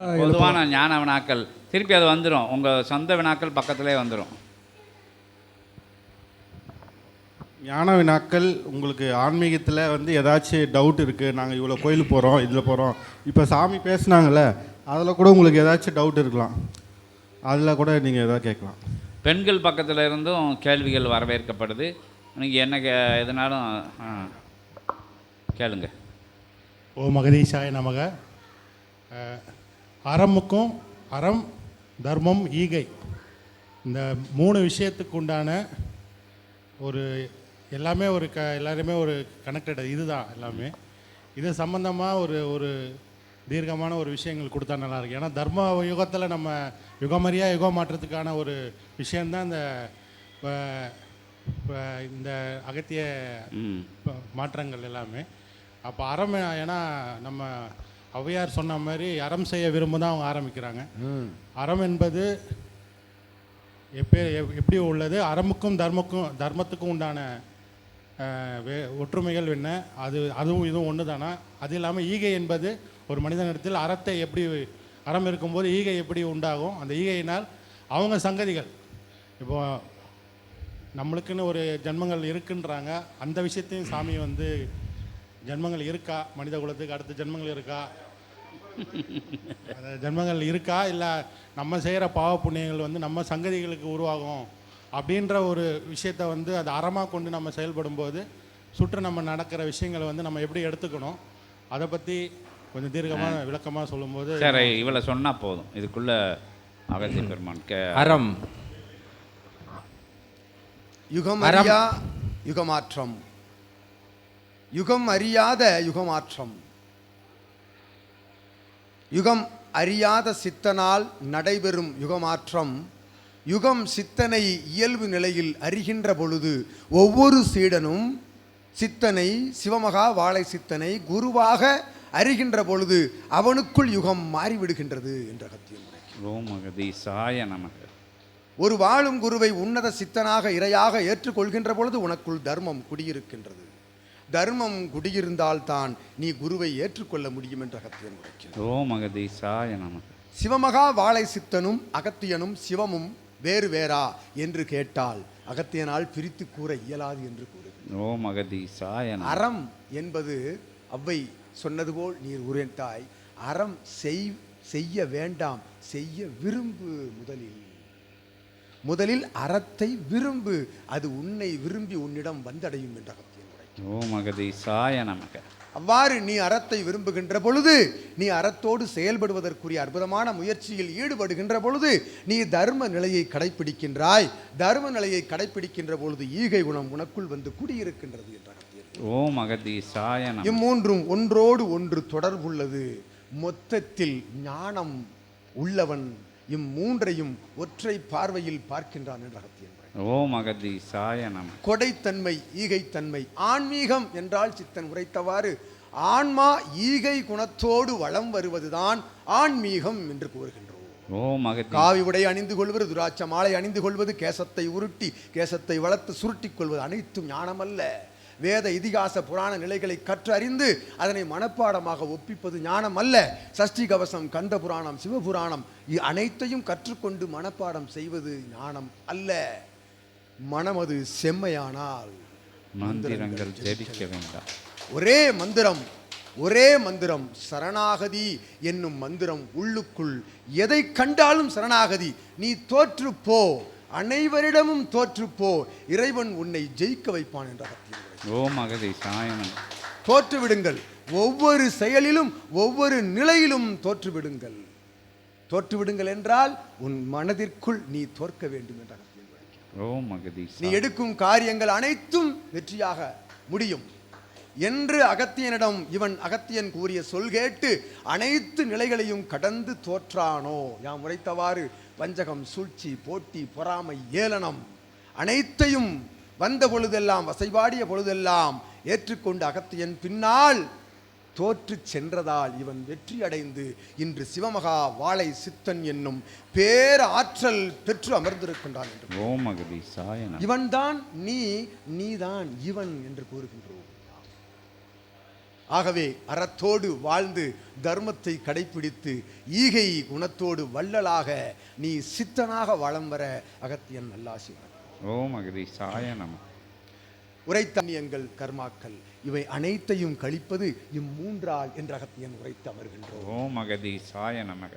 பொதுவான ஞான வினாக்கள் திருப்பி அது வந்துடும். உங்கள் சொந்த வினாக்கள் பக்கத்திலே வந்துடும். ஞான வினாக்கள் உங்களுக்கு ஆன்மீகத்தில் ஏதாச்சும் டவுட் இருக்குது, நாங்கள் இவ்வளோ கோயிலுக்கு போகிறோம், இதில் போகிறோம், இப்போ சாமி பேசுனாங்கள்ல, அதில் கூட உங்களுக்கு ஏதாச்சும் டவுட் இருக்கலாம், அதில் கூட நீங்கள் எதாவது கேட்கலாம். பெண்கள் பக்கத்தில் இருந்தும் கேள்விகள் வரவேற்கப்படுது. நீங்கள் என்ன எதுனாலும் கேளுங்க. ஓ மகதீஷாய நமக. அறமுக்கும் அறம், தர்மம், ஈகை, இந்த 3 விஷயத்துக்கு உண்டான ஒரு எல்லாமே எல்லாருமே ஒரு கனெக்டட் இதுதான் எல்லாமே. இது சம்மந்தமாக ஒரு தீர்க்கமான ஒரு விஷயங்கள் கொடுத்தா நல்லாயிருக்கு. ஏன்னா தர்ம யுகத்தில் நம்ம யுகமறியா யுகம் மாற்றத்துக்கான ஒரு விஷயந்தான் இந்த அகத்திய மாற்றங்கள் எல்லாமே. அப்போ அறம், ஏன்னா நம்ம ஔவையார் சொன்ன மாதிரி அறம் செய்ய விரும்ப தான் அவங்க ஆரம்பிக்கிறாங்க. அறம் என்பது எப்படி உள்ளது, அறமுக்கும் தர்மத்துக்கும் உண்டான ஒற்றுமைகள் என்ன, அதுவும் இதுவும் ஒன்று தானா. அது இல்லாமல் ஈகை என்பது ஒரு மனிதனிடத்தில் அறத்தை எப்படி, அறம் இருக்கும்போது ஈகை எப்படி உண்டாகும், அந்த ஈகையினால் அவங்க சங்கதிகள், இப்போ நம்மளுக்குன்னு ஒரு ஜென்மங்கள் இருக்குன்றாங்க, அந்த விஷயத்தையும் சாமி ஜென்மங்கள் இருக்கா, மனித குலத்துக்கு அடுத்த ஜென்மங்கள் இருக்கா, அந்த ஜென்மங்கள் இருக்கா, இல்லை நம்ம செய்கிற பாவ புண்ணியங்கள் நம்ம சங்கதிகளுக்கு உருவாகும் அப்படின்ற ஒரு விஷயத்தை அது அறமாக கொண்டு நம்ம செயல்படும் போது சுற்று நம்ம நடக்கிற விஷயங்களை நம்ம எப்படி எடுத்துக்கணும், அதை பற்றி கொஞ்சம் தீர்க்கமாக விளக்கமாக சொல்லும்போது. சரி, இவ்வளோ சொன்னால் போதும். இதுக்குள்ள அகத்திய பெருமான் அறம், யுகம் அறியா யுகமாற்றம், யுகம் அறியாத யுகமாற்றம், யுகம் அறியாத சித்தனால் நடைபெறும் யுகமாற்றம், யுகம் சித்தனை இயல்பு நிலையில் அறிகின்ற பொழுது ஒவ்வொரு சீடனும் சித்தனை, சிவமகா வாழை சித்தனை குருவாக அறிகின்ற பொழுது அவனுக்குள் யுகம் மாறிவிடுகின்றது என்ற கத்தியம். ஒரு வாழும் குருவை உன்னத சித்தனாக இறையாக ஏற்றுக்கொள்கின்ற பொழுது உனக்குள் தர்மம் குடியிருக்கின்றது. தர்மம் குடியிருந்தால்தான் நீ குருவை ஏற்றுக்கொள்ள முடியும் என்ற அகத்தியன் உரைக்கிறார். சிவமகா வாழை சித்தனும் அகத்தியனும் சிவமும் வேறு வேறா என்று கேட்டால் அகத்தியனால் பிரித்து கூற இயலாது என்று கூறுகிறார். அறம் என்பது அவ்வை சொன்னது போல் நீர் உரைத்தாய், அறம் செய்ய வேண்டாம், செய்ய விரும்பு. முதலில் அறத்தை விரும்பு, அது உன்னை விரும்பி உன்னிடம் வந்தடையும் என்ற அவ்வாறு நீ அறத்தை விரும்புகின்ற பொழுது, நீ அறத்தோடு செயல்படுவதற்குரிய அற்புதமான முயற்சியில் ஈடுபடுகின்ற பொழுது நீ தர்ம நிலையை கடைபிடிக்கின்றாய். தர்ம நிலையை கடைபிடிக்கின்ற பொழுது ஈகை குணம் உனக்குள் குடியிருக்கின்றது என்ற இம்மூன்றும் ஒன்றோடு ஒன்று தொடர்புள்ளது. மொத்தத்தில் ஞானம் உள்ளவன் இம்மூன்றையும் ஒற்றை பார்வையில் பார்க்கின்றான் என்ற அகத்தியன். கொடைத்தன்மை, ஈகைத்தன்மை, ஆன்மீகம் என்றால் சித்தன் உரைத்தவாறு ஆன்மா ஈகை குணத்தோடு வளம் வருவதுதான் ஆன்மீகம் என்று கூறுகின்றோம். காவி உடை அணிந்து கொள்வது, துராட்ச மாலை அணிந்து கொள்வது, கேசத்தை உருட்டி கேசத்தை வளர்த்து சுருட்டிக் கொள்வது அனைத்தும் ஞானம் அல்ல. வேத இதிகாச புராண நிலைகளை கற்று அறிந்து அதனை மனப்பாடமாக ஒப்பிப்பது ஞானம் அல்ல. சஷ்டி கவசம், கந்த புராணம், சிவபுராணம் அனைத்தையும் கற்றுக்கொண்டு மனப்பாடம் செய்வது ஞானம் அல்ல. மனமது செம்மையானால் மந்திரங்கள் ஜெபிக்க வேண்டாம். ஒரே மந்திரம் சரணாகதி என்னும் மந்திரம் உள்ளுக்குள் எதை கண்டாலும் சரணாகதி. நீ தோற்றுப்போ, அனைவரிடமும் தோற்றுப்போ, இறைவன் உன்னை ஜெயிக்க வைப்பான் என்ற தோற்றுவிடுங்கள். ஒவ்வொரு செயலிலும் ஒவ்வொரு நிலையிலும் தோற்றுவிடுங்கள் என்றால் உன் மனதிற்குள் நீ தோற்க வேண்டும் என்ற நீ எடுக்கும் காரியங்கள் அனைத்தும் வெற்றியாக முடியும் என்று அகத்தியனிடம் அகத்தியன் கூறிய சொல் கேட்டு அனைத்து நிலைகளையும் கடந்து தோற்றானோ. யாம் உரைத்தவாறு வஞ்சகம், சூழ்ச்சி, போட்டி, பொறாமை, ஏளனம் அனைத்தையும் வந்த பொழுதெல்லாம், வசைபாடிய பொழுதெல்லாம் ஏற்றுக்கொண்டு அகத்தியன் பின்னால் தோற்று சென்றதால் இவன் வெற்றி அடைந்து இன்று சிவமகா வாழை சித்தன் என்னும் பேர ஆற்றல் பெற்று அமர்ந்திருக்கின்றான் என்று. இவன்தான் நீதான் இவன் என்று கூறுகின்றோம். ஆகவே அறத்தோடு வாழ்ந்து தர்மத்தை கடைப்பிடித்து ஈகை குணத்தோடு வள்ளலாக நீ சித்தனாக வளம் வர அகத்தியன் நல்லாசி. ஓம் அகதீஷாய நமக. உரைத்தன்யங்கள் கர்மாக்கள் இவை அனைத்தையும் கழிப்பது இம்மூன்றால் என்ற அகத்தியன் உரைத்து அமர்கின்றோம். ஓம் அகதீஷாய நமக.